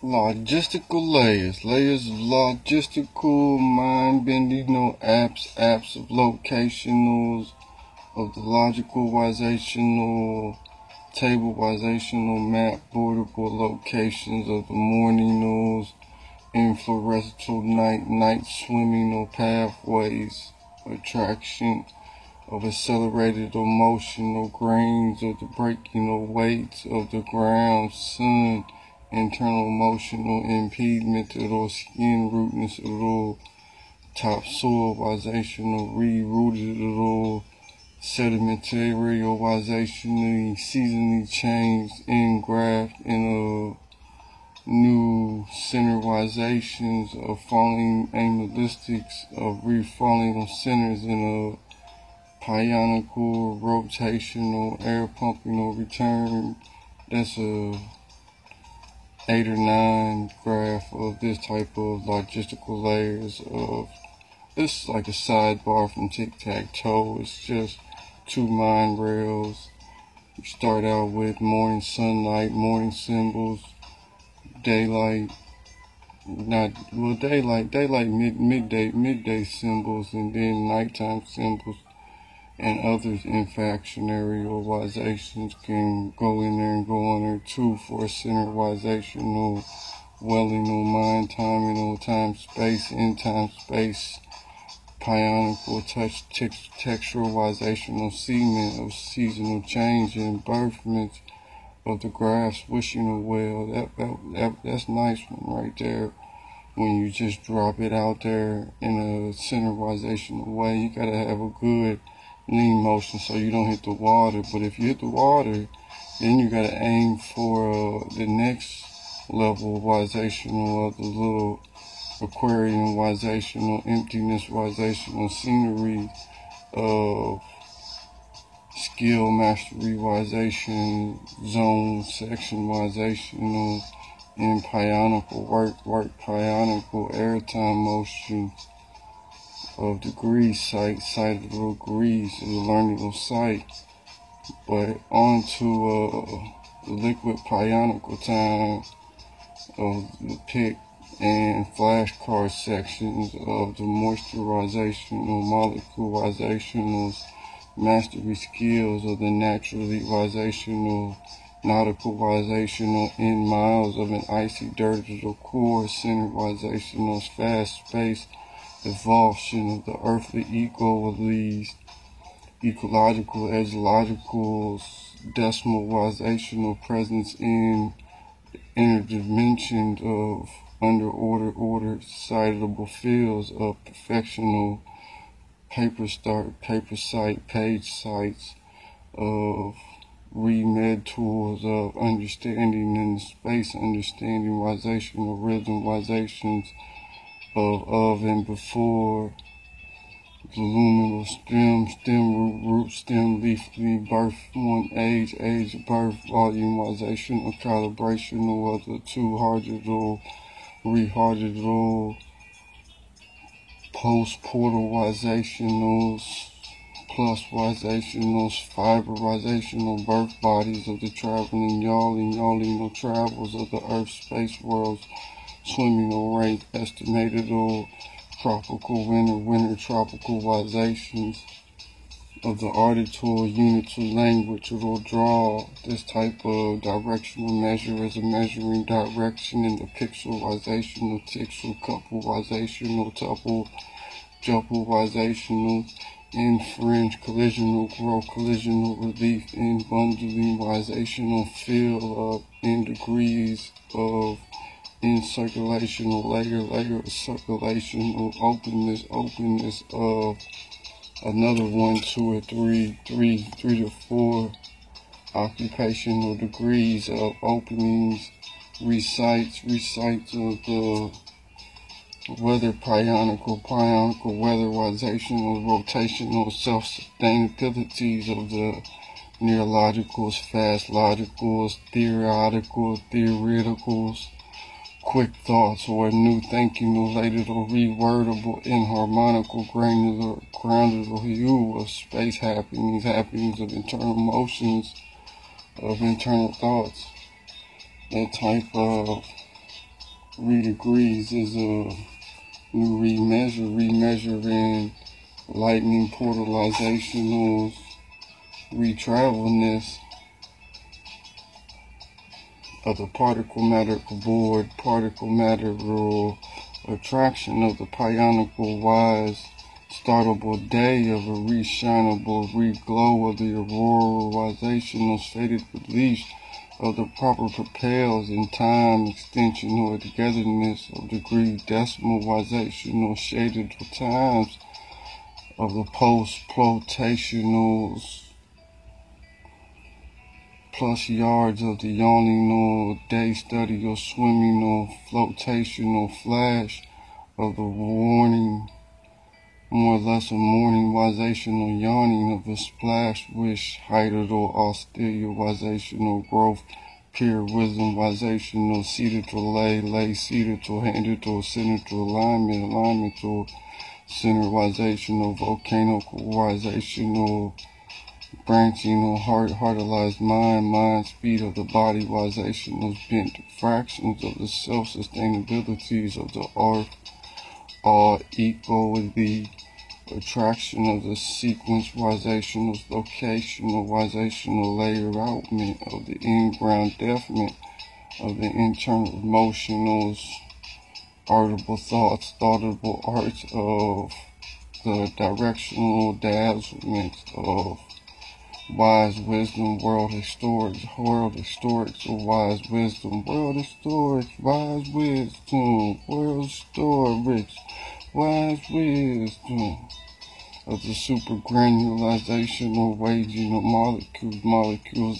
Logistical layers of logistical, mind-bending, no apps of locationals, of the logicalizational, tableizational, map, borderable locations of the morninals, inflorescental night swimming pathways, attraction of accelerated emotional grains of the breaking of weights of the ground, sun, internal emotional impediment or skin rootness or topsoilization re-rooted or sedimentarialization seasonally changed engraft in a new centerizations of falling analytics of refalling on centers in a pionical rotational air pumping or return. That's a 8 or 9 graph of this type of logistical layers of, it's like a sidebar from tic-tac-toe. It's just 2 mind rails. You start out with morning sunlight, morning symbols, daylight, midday symbols, and then nighttime symbols. And others infactionary organizations can go in there and go on there too for a centerizational, welling on mind, timing on time, space, in time, space, pionical, touch, texturalizational, semen of seasonal change and birthment of the grass, wishing a well. That's a nice one right there. When you just drop it out there in a centerizational way, you gotta have a good lean motion so you don't hit the water. But if you hit the water, then you gotta aim for the next level of wizational of the little aquarium wizational, emptiness wizational scenery of skill mastery wization, zone section wizational, and pionical work pionical airtime motion of degrees, sight of the degrees of the learning of sight, but onto the liquid pionical time of the pick and flashcard sections of the moisturizational, molecularization, mastery skills of the naturalizational, nauticalizational in miles of an icy digital core, centerizational, fast space, evolution of the earthly ecological, ecological, decimalizational presence in interdimensions of ordered citable fields of perfectional paper site, page sites of remed tools of understanding in the space, understanding wizational rhythmizations of and before the luminal stem, root, stem, leaf, birth, one, age, birth, volumization, or calibration, or the 200 or re-hearted or post-portalizationals, pluswizationals, fiberizational birth bodies of the traveling yawling travels of the earth space worlds, swimming or rate estimated or tropical winter tropicalizations of the article unitary language. It will draw this type of directional measure as a measuring direction in the pixelization, pixel coupleizational, tuple, juppleizational, infringe, collisional, grow, collisional relief, in bundlingizational field of in degrees of in circulational layer of circulational openness of another 1, 2, or 3 to 4 occupational degrees of openings, recites of the weather pionical, weatherizational, rotational, self-sustainabilities of the neurologicals, fast logicals, theoreticals, quick thoughts or new thinking related or rewordable, inharmonical, grounded or hue of space happenings of internal motions, of internal thoughts. That type of Redegrees is a remeasuring lightning portalizationals, retravelness of the particle matter board, particle matter rule, attraction of the pionical wise, startable day of a reshinable reglow of the aurorazational stated release of the proper propels in time extension or togetherness of degree decimalizational shaded times of the post-flotationals plus yards of the yawning day study or swimming or flotational flash of the warning, more or less a morning-wizational yawning of a splash wish heighted or austeriorizational growth, pure wisdom-wizational seated to lay seated to handed to center to alignment to centerwizational volcanical-wizational branching or heartalized mind speed of the body wizational bent fractions of the self-sustainabilities of the earth, all equal with the attraction of the sequence-wizational, locational-wizational layer outment of the in-ground deafment of the internal emotionals, artable thoughts, thoughtable arts of the directional dazzlement of wise wisdom, world historics, wise wisdom, world historics, wise wisdom, world historics, wise wisdom of the supergranularization or waging of molecules